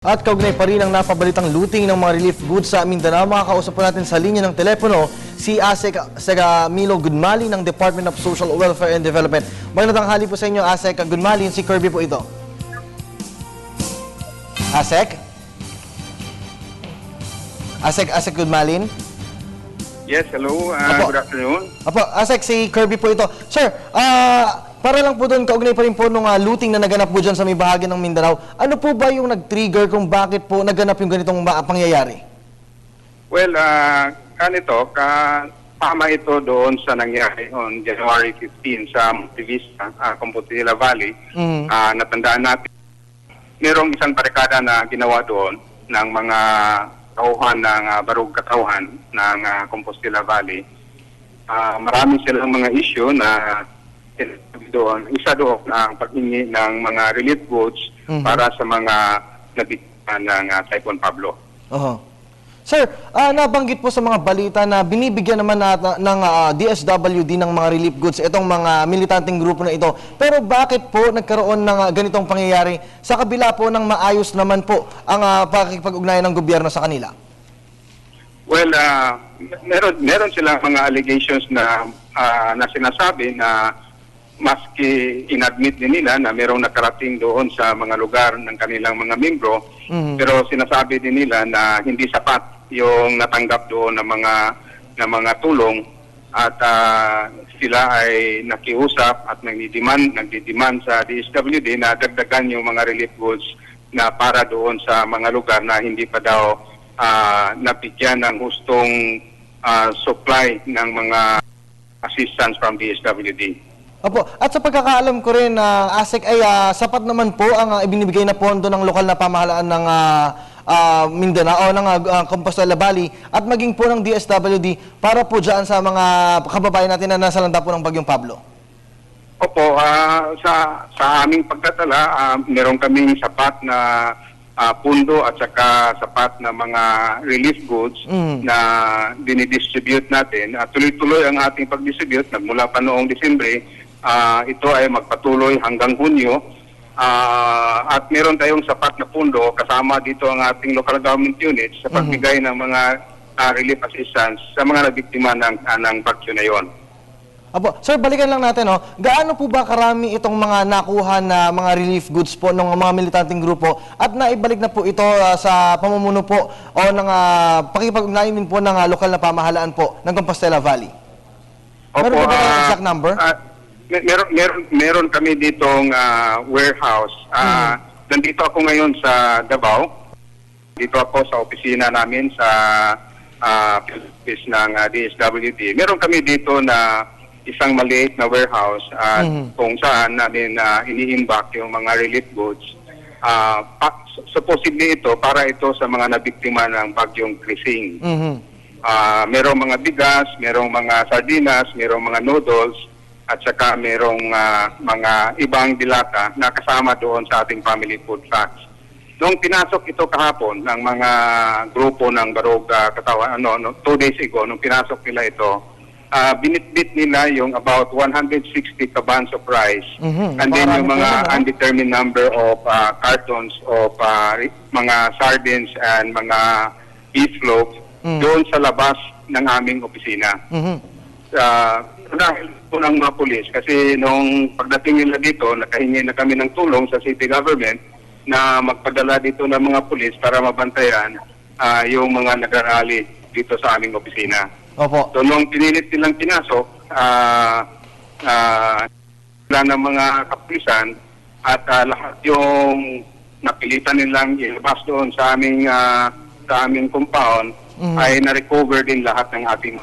At kaugnay pa rin ang napabalitang looting ng mga relief goods sa Mindanao. Makakausap po natin sa linya ng telepono si ASEC Milo Gudmali ng Department of Social Welfare and Development. Magandang tanghali po sa inyo, ASEC Gudmali. Si Kirby po ito. ASEC? ASEC Gudmali? Yes, hello. Good afternoon. Apo, ASEC, si Kirby po ito. Sir, para lang po doon, kaugnay pa rin po nung looting na naganap po dyan sa may bahagi ng Mindanao. Ano po ba yung nag-trigger kung bakit po naganap yung ganitong pangyayari? Well, tama ito doon sa nangyari on January 15 sa Montivista, Compostela Valley. Natandaan natin, merong isang barikada na ginawa doon ng mga tauhan ng barug katauhan ng Compostela Valley. Marami silang mga issue na doon. Isa doon ang paghingi ng mga relief goods para sa mga nabiktima ng Typhoon Pablo. Sir, nabanggit po sa mga balita na binibigyan naman ng DSWD ng mga relief goods itong mga militanteng grupo na ito. Pero bakit po nagkaroon ng ganitong pangyayari sa kabila po ng maayos naman po ang pakikipag-ugnayan ng gobyerno sa kanila? Well, meron silang mga allegations na sinasabi na maski inadmit din nila na merong nakarating doon sa mga lugar ng kanilang mga membro, pero sinasabi din nila na hindi sapat yung natanggap doon ng mga tulong at sila ay nakiusap at nagdidemand sa DSWD na dagdagan yung mga relief goods na para doon sa mga lugar na hindi pa daw nabigyan ng hustong supply ng mga assistance from DSWD. Opo, at sa pagkakaalam ko rin na ASEC ay sapat naman po ang ibinibigay na pondo ng lokal na pamahalaan ng Mindanao o ng Compostela Valley at maging po ng DSWD para po dyan sa mga kababayan natin na nasa lanta po ng Bagyong Pablo. Opo, sa aming pagtatala, meron kaming sapat na pundo at saka sapat na mga relief goods na dinidistribute natin. Tuloy-tuloy ang ating pag-distribute nagmula pa noong Disyembre. Ito ay magpatuloy hanggang Hunyo at meron tayong sapat na pundo kasama dito ang ating local government units sa pagbigay ng mga relief assistance sa mga nabiktima ng bagyo na yon. Apo, sir, balikan lang natin, gaano po ba karami itong mga nakuha na mga relief goods po ng mga militanteng grupo at naibalik na po ito sa pamumuno po o ng pakipag-ugnayan din po ng lokal na pamahalaan po ng Compostela Valley? Opo, Meron ba kayong exact number? Meron kami ditong warehouse. Nandito ako ngayon sa Davao. Dito ako sa opisina namin sa office ng DSWD. Meron kami dito na isang maliit na warehouse kung saan namin ini-imbak yung mga relief goods. Supposedly ito para ito sa mga nabiktima ng bagyong Krising. Merong mga bigas, merong mga sardinas, merong mga noodles, at saka merong mga ibang dilata na kasama doon sa ating family food packs. Noong pinasok ito kahapon ng mga grupo ng Barog Katawan, 2 days ago, nung pinasok nila ito, binitbit nila yung about 160 cabans of rice and then yung mga undetermined number of cartons of mga sardines and mga beef loaves doon sa labas ng aming opisina. Dahil po ng mga pulis, kasi nung pagdating nila dito, nakahingi na kami ng tulong sa city government na magpadala dito ng mga pulis para mabantayan yung mga nagrarally dito sa aming opisina. Opo. So nung pinilit nilang pinasok, wala ng mga kapulisan at lahat yung napilitan nilang ilabas doon sa aming compound ay na-recover din lahat ng ating